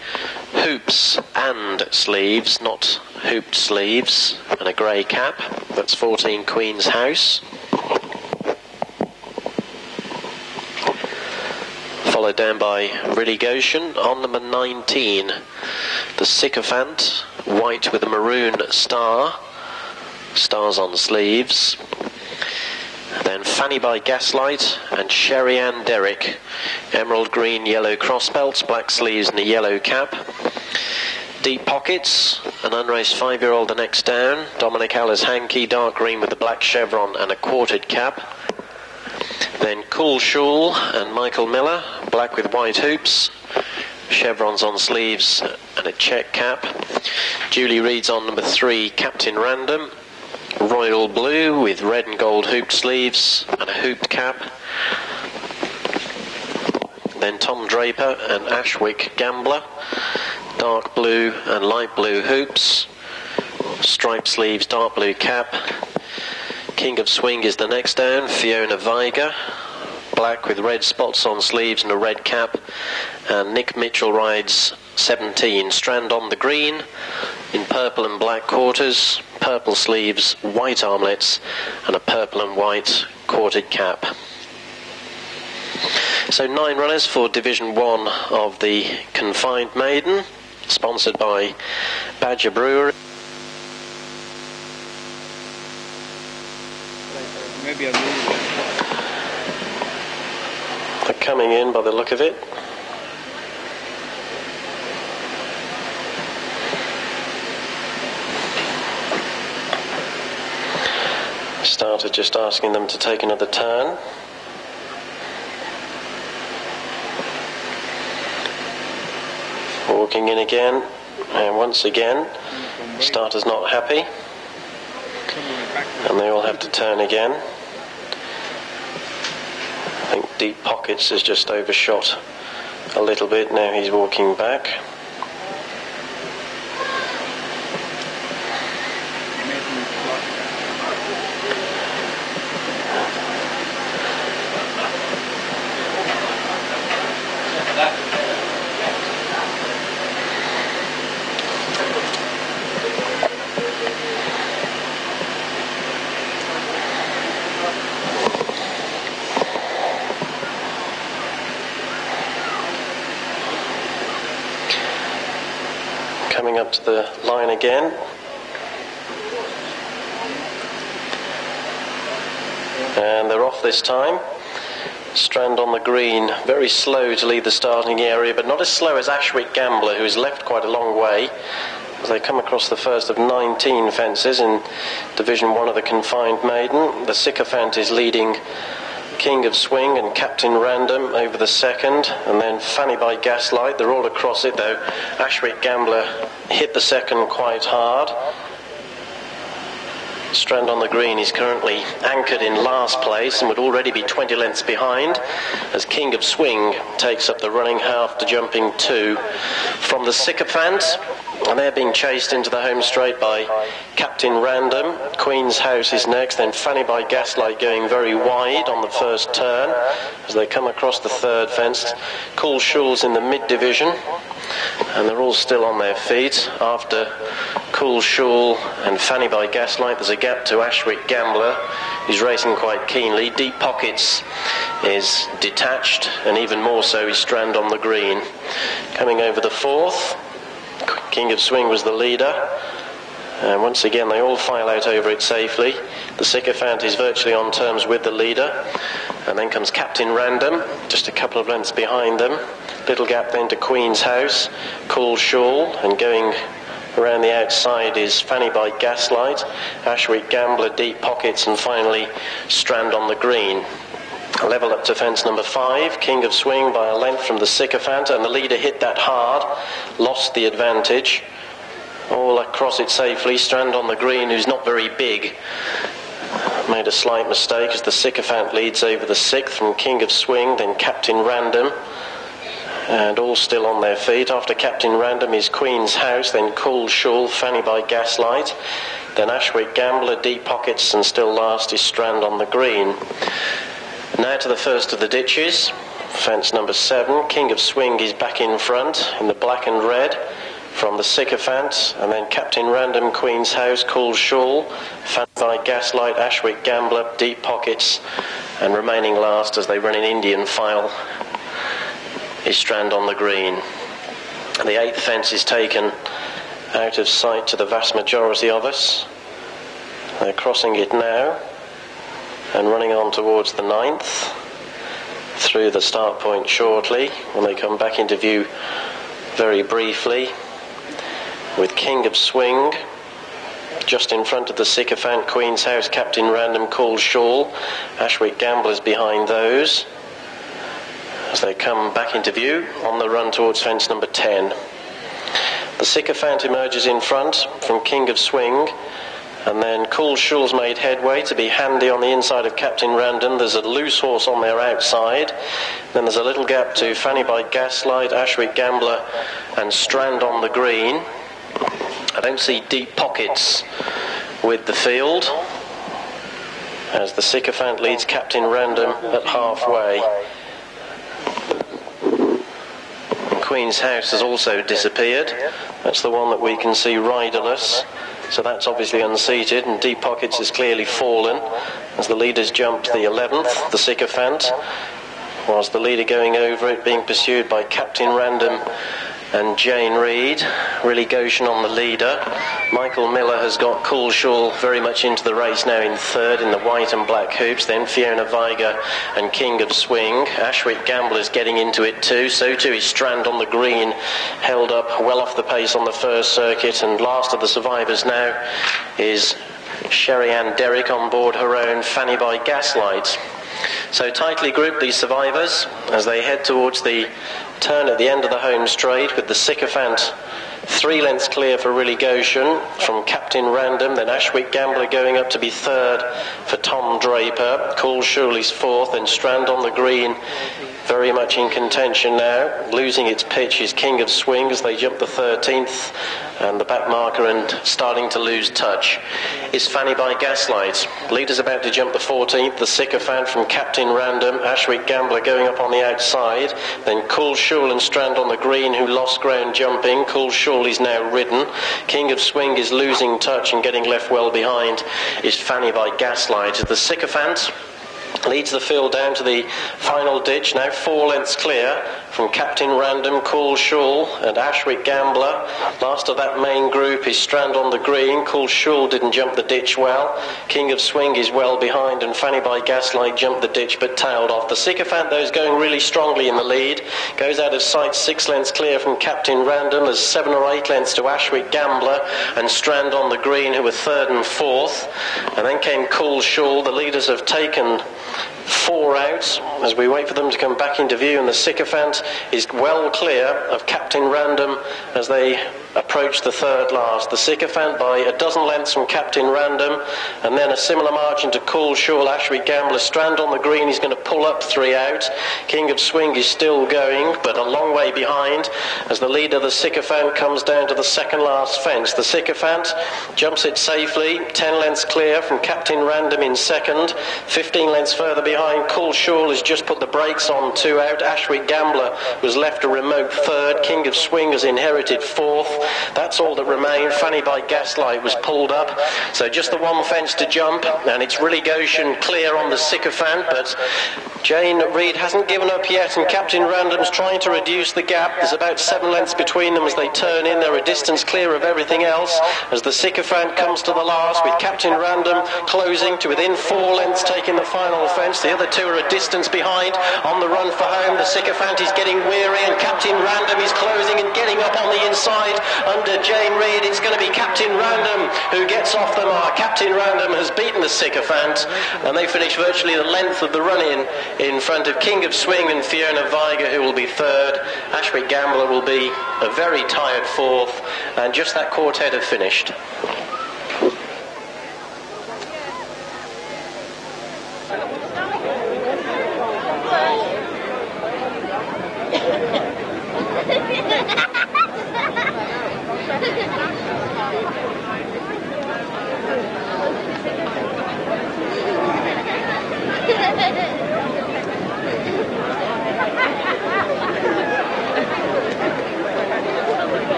hoops and sleeves, not hooped sleeves, and a grey cap. That's 14 Queen's House. Followed down by Rilly Goshen on number 19. The Sycophant, white with a maroon star. Stars on Sleeves. Then Fanny by Gaslight and Sherry Ann Derrick. Emerald green, yellow cross belts, black sleeves and a yellow cap. Deep Pockets, an unraced 5-year-old the next down. Dominic Eller's Hanky, dark green with a black chevron and a quartered cap. Then Cool Shawl and Michael Miller, black with white hoops. Chevrons on sleeves and a check cap. Julie Reed's on number 3, Captain Random. Royal blue with red and gold hooped sleeves and a hooped cap. Then Tom Draper and Ashwick Gambler, dark blue and light blue hoops, striped sleeves, dark blue cap. King of Swing is the next down, Fiona Viger, black with red spots on sleeves and a red cap. And Nick Mitchell rides 17, Strand on the green, in purple and black quarters, purple sleeves, white armlets, and a purple and white quartered cap. So 9 runners for Division 1 of the Confined Maiden, sponsored by Badger Brewery. They're coming in by the look of it. Starter just asking them to take another turn. Walking in again, and once again, starter's not happy, and they all have to turn again. I think Deep Pockets has just overshot a little bit, now he's walking back. Coming up to the line again. And they're off this time. Strand on the green, very slow to leave the starting area, but not as slow as Ashwick Gambler, who has left quite a long way, as they come across the first of 19 fences in Division 1 of the Confined Maiden. The Sycophant is leading King of Swing and Captain Random over the second, and then Fanny by Gaslight. They're all across it though. Ashwick Gambler hit the second quite hard. Strand on the green is currently anchored in last place and would already be 20 lengths behind, as King of Swing takes up the running half to jumping 2 from the Sycophant, and they're being chased into the home straight by Captain Random. Queen's House is next, then Fanny by Gaslight going very wide on the first turn as they come across the third fence. Cool Shawl's in the mid-division, and they're all still on their feet. After Cool Shawl and Fanny by Gaslight, there's a gap to Ashwick Gambler, who's racing quite keenly. Deep Pockets is detached, and even more so is Strand on the green. Coming over the fourth, King of Swing was the leader, and once again they all file out over it safely. The Sycophant is virtually on terms with the leader, and then comes Captain Random, just a couple of lengths behind them. Little gap then to Queen's House, Cool Shawl, and going around the outside is Fanny by Gaslight, Ashwick Gambler, Deep Pockets, and finally Strand on the green. Level up to fence number 5, King of Swing by a length from the Sycophant, and the leader hit that hard, lost the advantage. All across it safely. Strand on the green, who's not very big, made a slight mistake as the Sycophant leads over the 6th from King of Swing, then Captain Random, and all still on their feet. After Captain Random is Queen's House, then Cool Shawl, Fanny by Gaslight, then Ashwick Gambler, Deep Pockets, and still last is Strand on the green. Now to the first of the ditches, fence number 7. King of Swing is back in front in the black and red from the Sycophant, and then Captain Random, Queen's House, Cool Shawl, Fanny by Gaslight, Ashwick Gambler, Deep Pockets, and remaining last as they run in Indian file is Strand on the green. The 8th fence is taken out of sight to the vast majority of us. They're crossing it now and running on towards the 9th, through the start point shortly, when they come back into view very briefly, with King of Swing just in front of the Sycophant, Queen's House, Captain Random, Cool Shawl, Ashwick Gamblers behind those, as they come back into view on the run towards fence number 10. The Sycophant emerges in front from King of Swing, and then Cool Shawl's made headway to be handy on the inside of Captain Random. There's a loose horse on their outside. Then there's a little gap to Fanny by Gaslight, Ashwick Gambler and Strand on the green. I don't see deep pockets with the field, as the Sycophant leads Captain Random at halfway. Queen's House has also disappeared. That's the one that we can see riderless, so that's obviously unseated, and Deep Pockets has clearly fallen as the leaders jumped the 11th, the Sycophant, whilst the leader going over it being pursued by Captain Random and Jane Reed. Willie Goshen on the leader. Michael Miller has got Cool Shawl very much into the race now in third in the white and black hoops. Then Fiona Viger and King of Swing. Ashwick Gamblers getting into it too. So too is Strand on the green, held up well off the pace on the first circuit. And last of the survivors now is Sherry Ann Derrick on board her own Fanny by Gaslight. So tightly grouped, these survivors, as they head towards the turn at the end of the home straight, with the Sycophant 3 lengths clear for Willie Goshen from Captain Random, then Ashwick Gambler going up to be third for Tom Draper. Cool Shawl is fourth, and Strand on the green very much in contention now. Losing its pitch is King of Swing as they jump the 13th, and the back marker and starting to lose touch is Fanny by Gaslight. Leader's about to jump the 14th, the Sycophant from Captain Random, Ashwick Gambler going up on the outside, then Cool Shawl and Strand on the green, who lost ground jumping. Cool Shawl is now ridden. King of Swing is losing touch, and getting left well behind is Fanny by Gaslight. The Sycophant leads the field down to the final ditch, now 4 lengths clear from Captain Random, Cool Shawl and Ashwick Gambler. Last of that main group is Strand on the green. Cool Shawl didn't jump the ditch well. King of Swing is well behind, and Fanny by Gaslight jumped the ditch but tailed off. The Sycophant, though, is going really strongly in the lead. Goes out of sight 6 lengths clear from Captain Random. There's 7 or 8 lengths to Ashwick Gambler and Strand on the green, who were third and fourth. And then came Cool Shawl. The leaders have taken 4 out as we wait for them to come back into view, and the Sycophant is well clear of Captain Random as they approach the third last. The Sycophant by a dozen lengths from Captain Random, and then a similar margin to Cool Shawl, Ashwick Gambler. Strand on the green is going to pull up 3 out. King of Swing is still going, but a long way behind as the leader, the Sycophant, comes down to the second last fence. The Sycophant jumps it safely, 10 lengths clear from Captain Random in second. 15 lengths further behind, Cool Shawl has just put the brakes on 2 out. Ashwick Gambler was left a remote third. King of Swing has inherited fourth. That's all that remained. Fanny by Gaslight was pulled up, so just the one fence to jump, and it's Willie Goshen clear on the Sycophant, but Jane Reed hasn't given up yet, and Captain Random's trying to reduce the gap. There's about 7 lengths between them as they turn in. They're a distance clear of everything else as the Sycophant comes to the last, with Captain Random closing to within 4 lengths, taking the final fence. The other two are a distance behind on the run for home. The Sycophant is getting weary, and Captain Random is closing and getting up on the inside under Jane Reed. It's going to be Captain Random who gets off the mark. Captain Random has beaten the Sycophant, and they finish virtually the length of the run in front of King of Swing and Fiona Viger, who will be third. Ashwick Gambler will be a very tired fourth, and just that quartet have finished.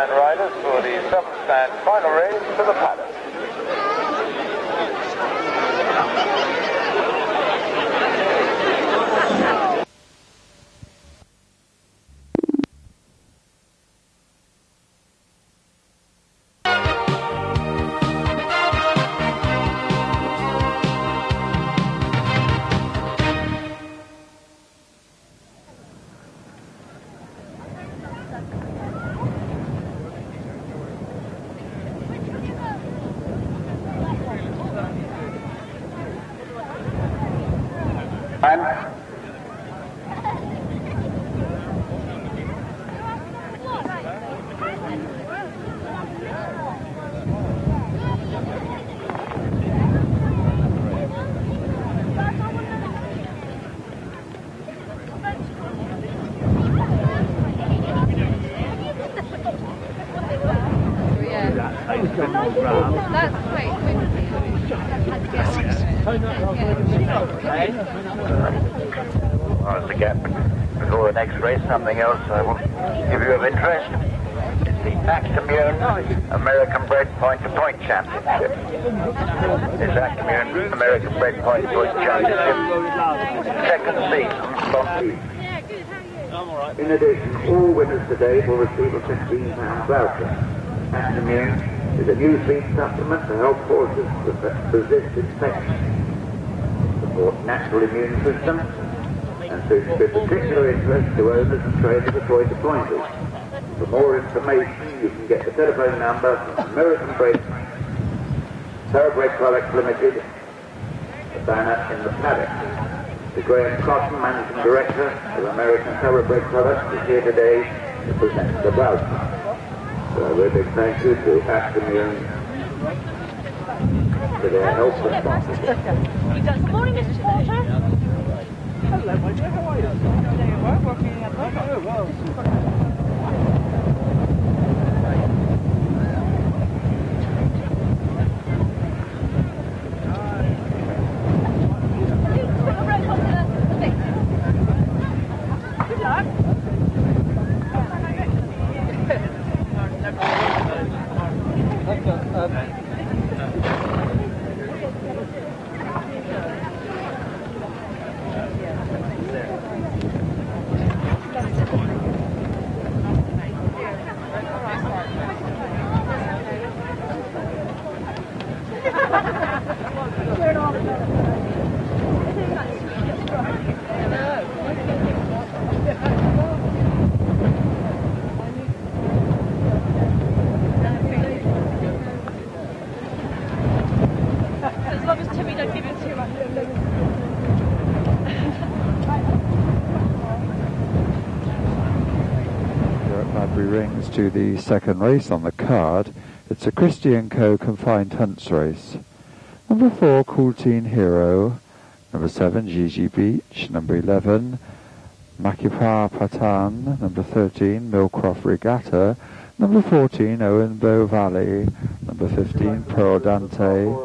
stand riders for the 7th stand final race to the paddock. Before the next race, something else I will give you of interest. It's the Actimune American Bred Point-to-Point Championship. This Actimune American Bred Point-to-Point Championship, second season. In addition, all winners today will receive a £15 voucher. Actimune is a new feed supplement to help horses resist infection, support natural immune system, and to give particular interest to owners and traders of point-to-pointers. For more information, you can get the telephone number from American Bred Thoroughbred Products Limited, the banner in the paddock. The Graham Cotton, Managing Director of American Thoroughbred Products, is here today to present the voucher. So a very big thank you to Actimune for their help and sponsorship. Good morning, Mr. Porter. Hello, my dear, how are you? There you are, working at work. Oh, well. To the second race on the card. It's a Christie & Co. confined hunts race. Number 4, Cool Teen Hero. Number 7, Gigi Beach. Number 11, Makipar Patan. Number 13, Millcroft Regatta. Number 14, Owenbow Valley. Number 15, Pearl Dante.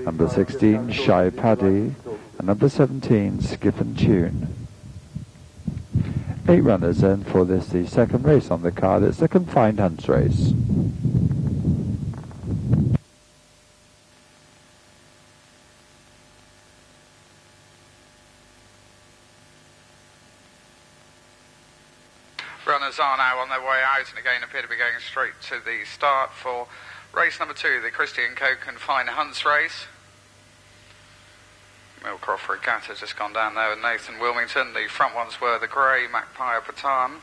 Number 16, Shy Paddy. And number 17, Skip and Tune. 8 runners then for this, the second race on the card. It's a confined hunts race. Runners are now on their way out and again appear to be going straight to the start for race number 2, the Christie & Co. confined hunts race. Millcroft Regatta just gone down there with Nathan Wilmington. The front ones were the grey Magpie Patan.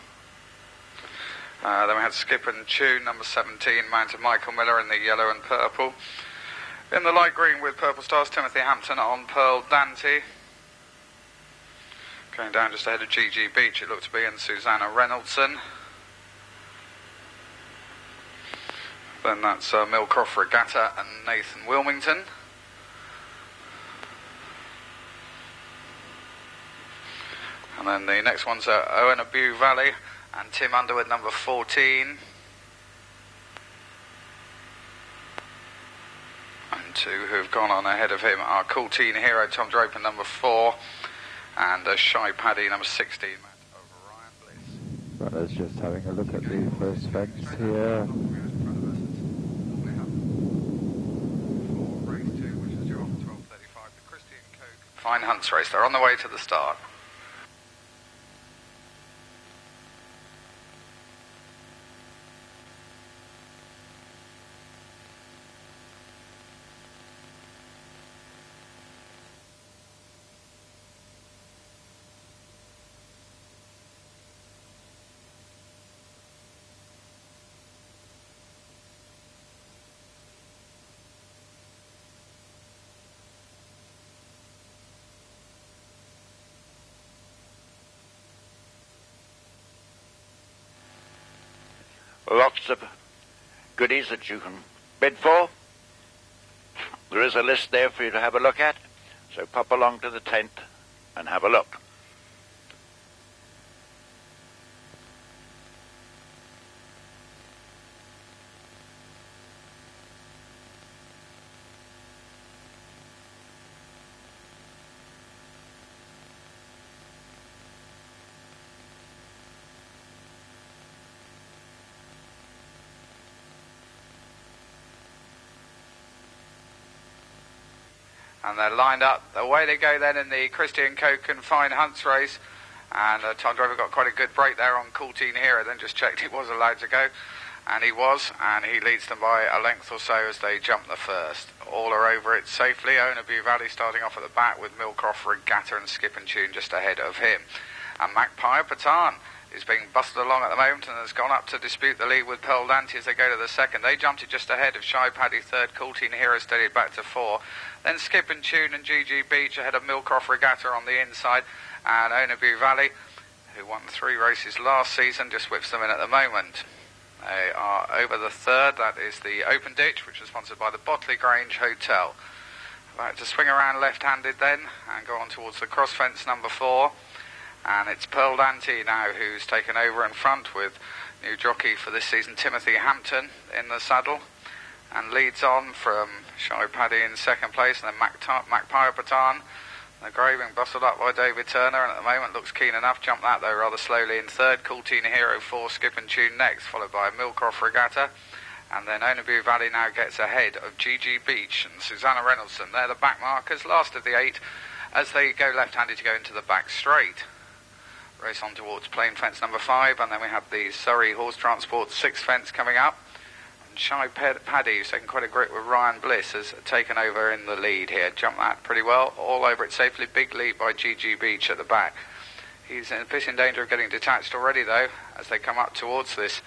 Then we had Skip and Tune, number 17, Mounted Michael Miller in the yellow and purple. In the light green with purple stars, Timothy Hampton on Pearl Dante. Going down just ahead of Gigi Beach, it looked to be, and Susanna Reynoldson. Then that's Millcroft Regatta and Nathan Wilmington. And then the next one's Owenbow Valley and Tim Underwood, number 14. And 2 who've gone on ahead of him are Cool Teen Hero, Tom Draper, number 4. And Shy Paddy, number 16, over Ryan Bliss. Runners just having a look at the first fence here. Fine Hunts race. They're on the way to the start. Lots of goodies that you can bid for. There is a list there for you to have a look at, so pop along to the tent and have a look. And they're lined up. Away they go then in the Christian Co. Confined Hunts race. And Tom Driver got quite a good break there on Coolteen Hero, then just checked he was allowed to go. And he was, and he leads them by a length or so as they jump the first. All are over it safely. Onabu Valley starting off at the back with Milcroft Regatta and Skip and Tune just ahead of him. And Magpie Patan is being busted along at the moment and has gone up to dispute the lead with Pearl Dante as they go to the second. They jumped it just ahead of Shy Paddy third, Coolteen Hero steadied back to 4. Then Skip and Tune and GG Beach ahead of Milcroft Regatta on the inside, and Onabu Valley, who won 3 races last season, just whips them in at the moment. They are over the third. That is the Open Ditch, which is sponsored by the Botley Grange Hotel. About to swing around left-handed then and go on towards the cross fence number 4. And it's Pearl Dante now who's taken over in front with new jockey for this season, Timothy Hampton, in the saddle. And leads on from Shy Paddy in second place, and then Magpie Patan. The grey being bustled up by David Turner, and at the moment looks keen enough. Jumped that though rather slowly in third. Coolteen Hero 4, Skip and Tune next, followed by Milcroft Regatta. And then Onabu Valley now gets ahead of GG Beach and Susanna Reynoldson. They're the back markers, last of the 8, as they go left-handed to go into the back straight. Race on towards plain fence number 5, and then we have the Surrey Horse Transport 6 fence coming up. And Shy Paddy, who's taken quite a grip with Ryan Bliss, has taken over in the lead here. Jumped that pretty well, all over it safely. Big lead by GG Beach at the back. He's a bit in danger of getting detached already though, as they come up towards this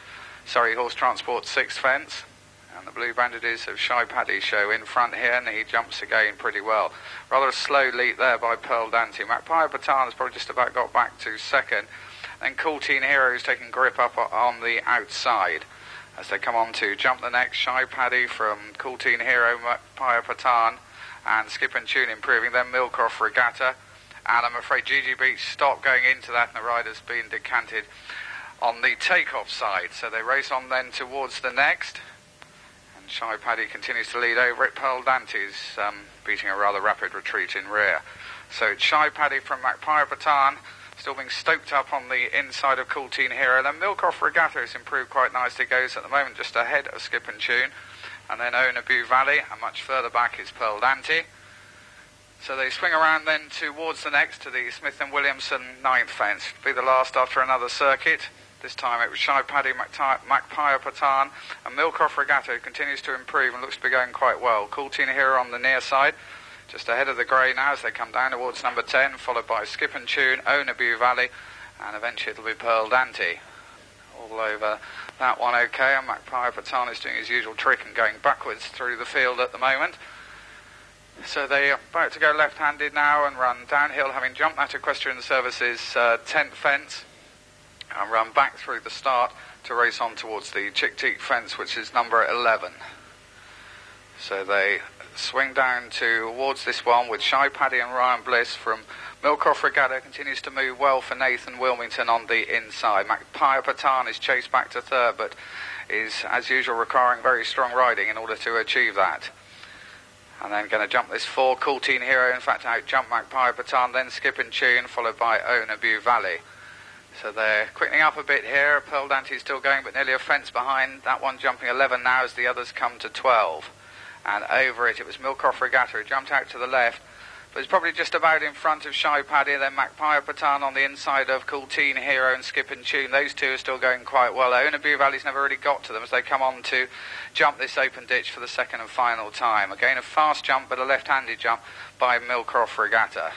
Surrey Horse Transport 6 fence. And the blue bandages of Shy Paddy show in front here, and he jumps again pretty well. Rather a slow lead there by Pearl Dante. Magpie Patan has probably just about got back to second. Then Coolteen Hero is taking grip up on the outside. As they come on to jump the next, Shy Paddy from Coolteen Hero, Magpie Patan, and Skip and Tune improving. Then Milcroft Regatta. And I'm afraid GG Beach stopped going into that, and the rider's been decanted on the takeoff side. So they race on then towards the next. Shy Paddy continues to lead over it. Pearl Dante's beating a rather rapid retreat in rear. So it's Shy Paddy from Magpie Patan, still being stoked up on the inside of Coolteen Hero. Then Milcroft Regatta has improved quite nicely, goes at the moment just ahead of Skip and Tune. And then Onabu Valley, and much further back is Pearl Dante. So they swing around then towards the next, to the Smith & Williamson 9th fence. It'll be the last after another circuit. This time it was Shy Paddy, Magpie Patan, and Milcroft Regatta, who continues to improve and looks to be going quite well. Coolteen Hero on the near side, just ahead of the grey now as they come down towards number 10, followed by Skip and Tune, Onabu Valley, and eventually it'll be Pearl Dante. All over that one okay, and Magpie Patan is doing his usual trick and going backwards through the field at the moment. So they are about to go left-handed now and run downhill, having jumped that Equestrian Services 10th fence, and run back through the start to race on towards the Chick Teak fence, which is number 11. So they swing down towards this one with Shy Paddy and Ryan Bliss from Milcroft Regatta. Continues to move well for Nathan Wilmington on the inside. Magpie Patan is chased back to third, but is, as usual, requiring very strong riding in order to achieve that. And then going to jump this 4, Coolteen Hero, in fact out jump Magpie Patan, then Skip and Tune, followed by Onabu Valley. So they're quickening up a bit here. Pearl Dante's still going, but nearly a fence behind. That one jumping 11 now as the others come to 12. And over it was Milcroft Regatta, who jumped out to the left, but it's probably just about in front of Shy Paddy. Then Magpie Patan on the inside of Cool Teen Hero and Skip and Tune. Those two are still going quite well. Onabu Valley's never really got to them as they come on to jump this open ditch for the second and final time. Again, a fast jump, but a left-handed jump by Milcroft Regatta.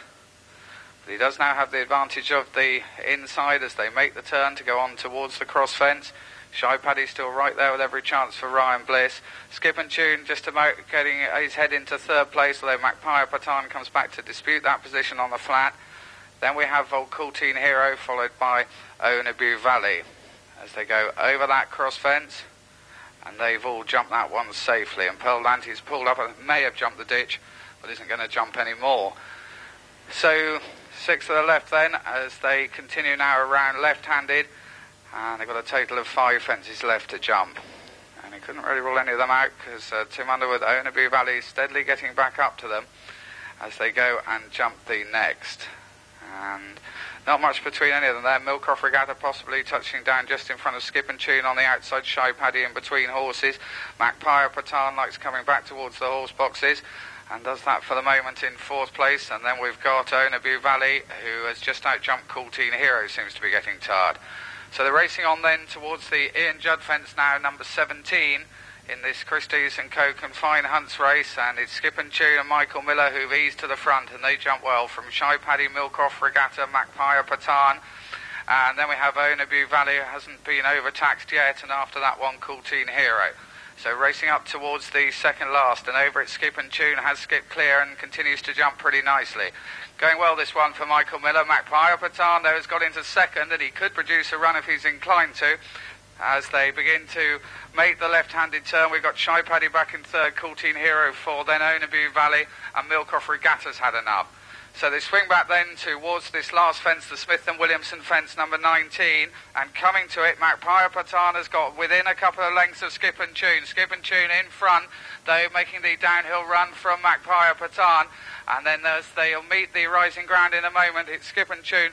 But he does now have the advantage of the inside as they make the turn to go on towards the cross fence. Shy Paddy's still right there with every chance for Ryan Bliss. Skip and Tune just about getting his head into third place, although Magpie Patan comes back to dispute that position on the flat. Then we have Old Cool Teen Hero followed by Onabu Valley as they go over that cross fence, and they've all jumped that one safely. And Pearl Dante's pulled up and may have jumped the ditch, but isn't going to jump any more. So 6 to the left then as they continue now around left-handed. And they've got a total of 5 fences left to jump. And he couldn't really rule any of them out because Tim Underwood, Onabu Valley, steadily getting back up to them as they go and jump the next. And not much between any of them there. Milcroft Regatta possibly touching down just in front of Skip and Tune on the outside. Shy Paddy in between horses. Magpie Patan likes coming back towards the horse boxes and does that for the moment in 4th place. And then we've got Onabu Valley, who has just out-jumped Cool Teen Hero, seems to be getting tired. So they're racing on then towards the Ian Judd fence now, number 17, in this Christie's & Co. Confined Hunts race, and it's Skip and Tune and Michael Miller who've eased to the front, and they jump well from Shy Paddy, Milcroft Regatta, Magpie Patan, and then we have Onabu Valley, who hasn't been overtaxed yet, and after that one, Cool Teen Hero. So racing up towards the second last, and over it Skip and Tune has skipped clear and continues to jump pretty nicely. Going well this one for Michael Miller. Magpie Patan there has got into second, and he could produce a run if he's inclined to. As they begin to make the left-handed turn, we've got Shy Paddy back in third, Cool Teen Hero 4, then Onabu Valley, and Milcroft Regatta's had enough. So they swing back then towards this last fence, the Smith & Williamson fence, number 19, and coming to it, Magpie Patan has got within a couple of lengths of Skip and Tune. Skip and Tune in front, though, making the downhill run from Magpie Patan, and then as they'll meet the rising ground in a moment, it's Skip and Tune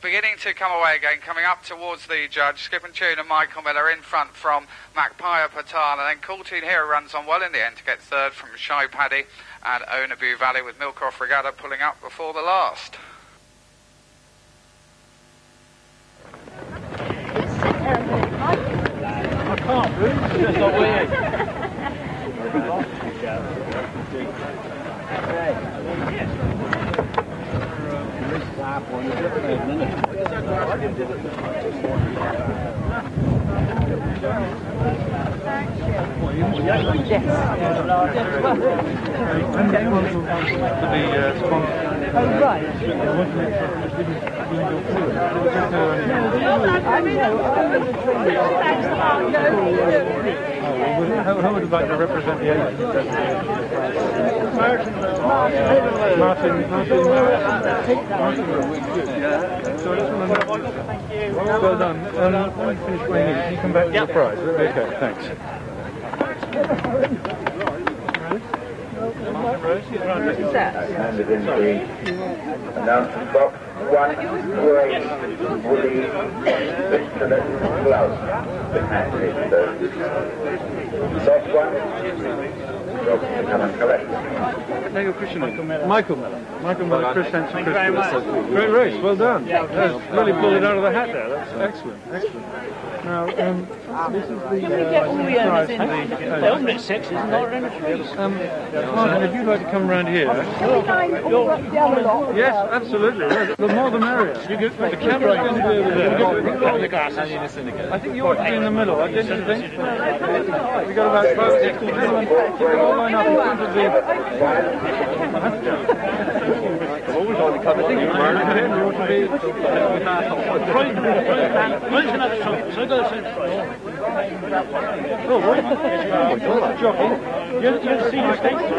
beginning to come away again, coming up towards the judge. Skip and Tune and Michael Miller in front from Magpie Patan, and then Cool Teen Hero runs on well in the end to get third from Shy Paddy and Onabu Valley, with Milcroft Regatta pulling up before the last. I can't move, it's just not weird. How would you like to represent the agent? Martin. Well done. When you finish weighing in, can you come back to the prize? Okay, thanks. Handed in the announcement box. 1 great woolly viscous glove. The handed soft one. To come and collect. Name your Christian name? Michael Miller, Chris Hansen, Chris Bliss. Great race, well done. Really pulled it out of the hat there. That's excellent. Now, this is the prize for the... They all get sexes, not in a trees. Martin, if you'd like to come around here... Yes, absolutely. The more the merrier. The camera's going to be over there. The glasses. I think you ought to be in the middle, don't you think? We've got about 5 6 gentlemen. Line up in front of the... Always on the cover. I think you ought to be... Oh, what? You're jockey. You're senior statesman.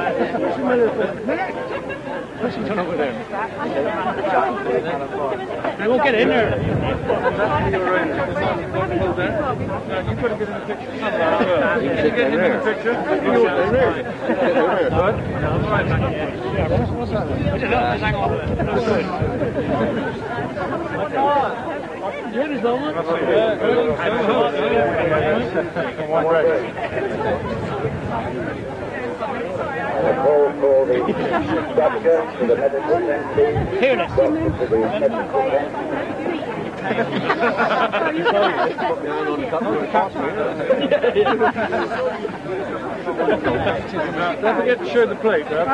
What's he done over there? We won't get in there. Hold there. No, you've got to get in the picture. You can get in the picture. You're there. What? No, right back here. What's that? call for the doctor to the medical center. Here it is. To the medical center. Don't forget to show the plate, Rob.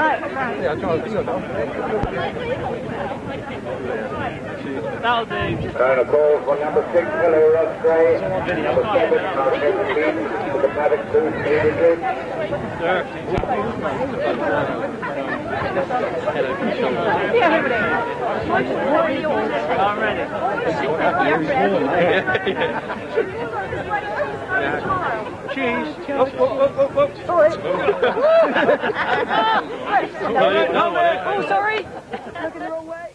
That'll do. And a call for number 6, Hello Ross Gray, number 7, Mark 17, to the paddock booth immediately. I'm ready. Cheese. Oh, Oh, sorry. Looking the wrong way.